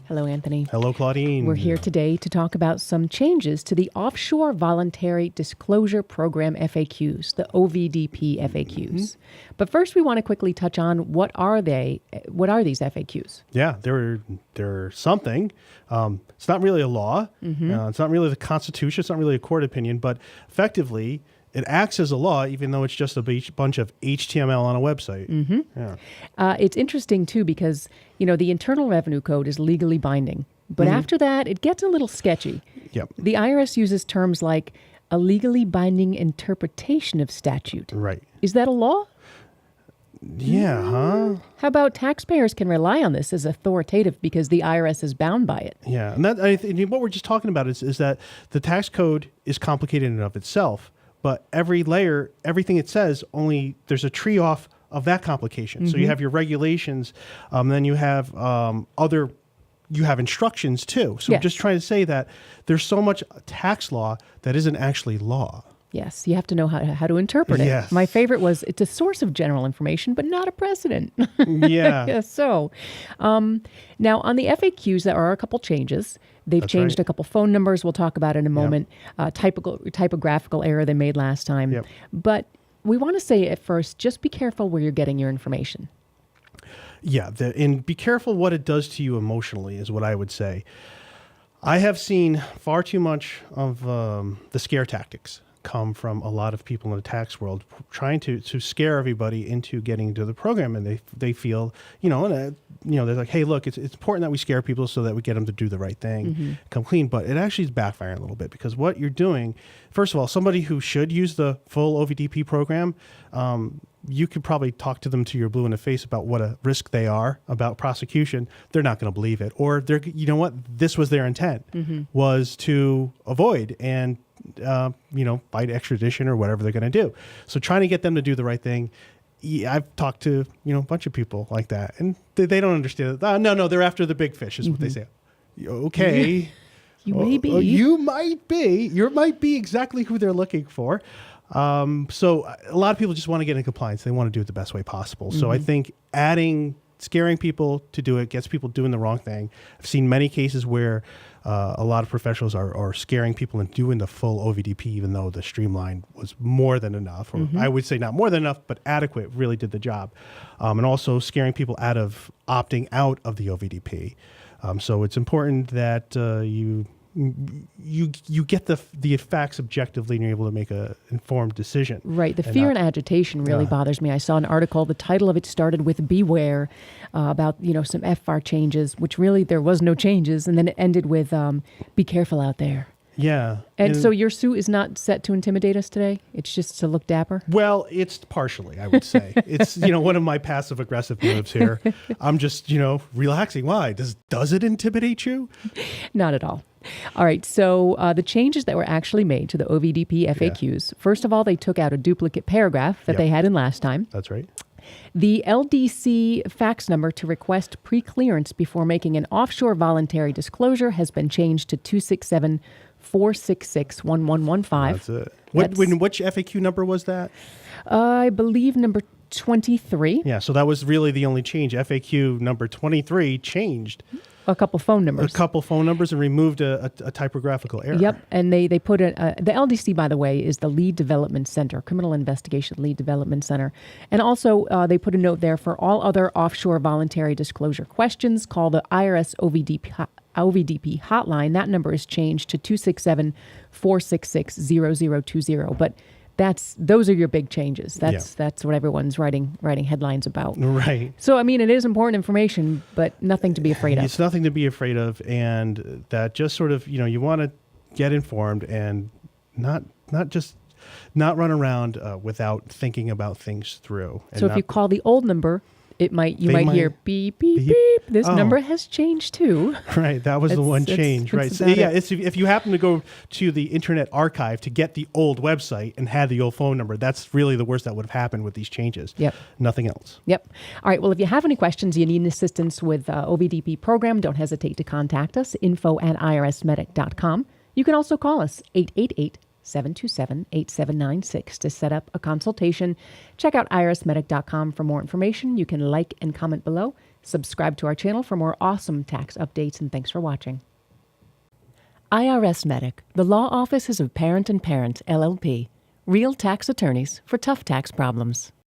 Hello, Anthony. Hello, Claudine. We're here today to talk about some changes to the Offshore Voluntary Disclosure Program FAQs, the OVDP FAQs. But first, we want to quickly touch on what are these FAQs? Yeah, they're something. It's not really a law. It's not really the Constitution. It's not really a court opinion. But effectively, it acts as a law, even though it's just a bunch of HTML on a website. Yeah. It's interesting, too, because, the Internal Revenue Code is legally binding. But after that, it gets a little sketchy. Yep. The IRS uses terms like a legally binding interpretation of statute. Right. Is that a law? Yeah, huh? How about taxpayers can rely on this as authoritative because the IRS is bound by it? Yeah, and what we're just talking about is that the tax code is complicated in and of itself. But every layer, everything it says, there's a tree off of that complication. So you have your regulations, then you have you have instructions too. So I'm just trying to say that there's so much tax law that isn't actually law. Yes, you have to know how to interpret it. Yes. My favorite was it's a source of general information, but not a precedent. Yeah. So now on the FAQs, there are a couple changes. They've changed a couple phone numbers. We'll talk about in a moment. Typographical error they made last time. Yep. But we want to say at first, just be careful where you're getting your information. Yeah, and be careful what it does to you emotionally is what I would say. I have seen far too much of the scare tactics come from a lot of people in the tax world trying to scare everybody into getting into the program, and they feel they're like, hey, look, it's important that we scare people so that we get them to do the right thing, come clean. But it actually is backfiring a little bit because what you're doing, first of all, somebody who should use the full OVDP program, you could probably talk to them till you're blue in the face about what a risk they are about prosecution. They're not going to believe it, or this was their intent was to avoid and fight extradition or whatever they're going to do. So trying to get them to do the right thing. I've talked to, a bunch of people like that, and they don't understand it. No, they're after the big fish is what they say. Okay. You may be. You might be. You might be exactly who they're looking for. So a lot of people just want to get in compliance. They want to do it the best way possible. So I think scaring people to do it gets people doing the wrong thing. I've seen many cases where a lot of professionals are scaring people into doing the full OVDP, even though the streamline was more than enough, or I would say not more than enough, but adequate, really did the job. And also scaring people out of opting out of the OVDP. So it's important that you get the facts objectively and you're able to make an informed decision. Right. The fear and agitation really bothers me. I saw an article, the title of it started with beware about, some FBAR changes, which really there was no changes. And then it ended with be careful out there. Yeah. And so your suit is not set to intimidate us today? It's just to look dapper? Well, it's partially, I would say. It's, one of my passive aggressive moves here. I'm just, relaxing. Why? Does it intimidate you? Not at all. All right. So the changes that were actually made to the OVDP FAQs, first of all, they took out a duplicate paragraph that they had in last time. That's right. The LDC fax number to request pre-clearance before making an offshore voluntary disclosure has been changed to 267-466-1115. That's it. Which FAQ number was that? I believe number 23. Yeah, so that was really the only change. FAQ number 23 changed. A couple phone numbers. And removed a typographical error. Yep, and they put the LDC, by the way, is the Lead Development Center, Criminal Investigation Lead Development Center. And also they put a note there for all other offshore voluntary disclosure questions, call the IRS OVDP hotline. That number is changed to 267-466-0020. But those are your big changes. That's what everyone's writing headlines about. Right. So, it is important information, but nothing to be afraid of. It's nothing to be afraid of, and that just sort of, you want to get informed and not run around without thinking about things through. So if you call the old number, you might hear beep, beep, beep. This number has changed too. Right. That was the one change. Right. So if you happen to go to the Internet Archive to get the old website and had the old phone number, that's really the worst that would have happened with these changes. Yep. Nothing else. Yep. All right. Well, if you have any questions, you need assistance with OVDP program, don't hesitate to contact us, info@irsmedic.com. You can also call us, 888 727-8796 to set up a consultation. Check out IRSMedic.com for more information. You can like and comment below. Subscribe to our channel for more awesome tax updates, and thanks for watching. IRSMedic, the law offices of Parent LLP, real tax attorneys for tough tax problems.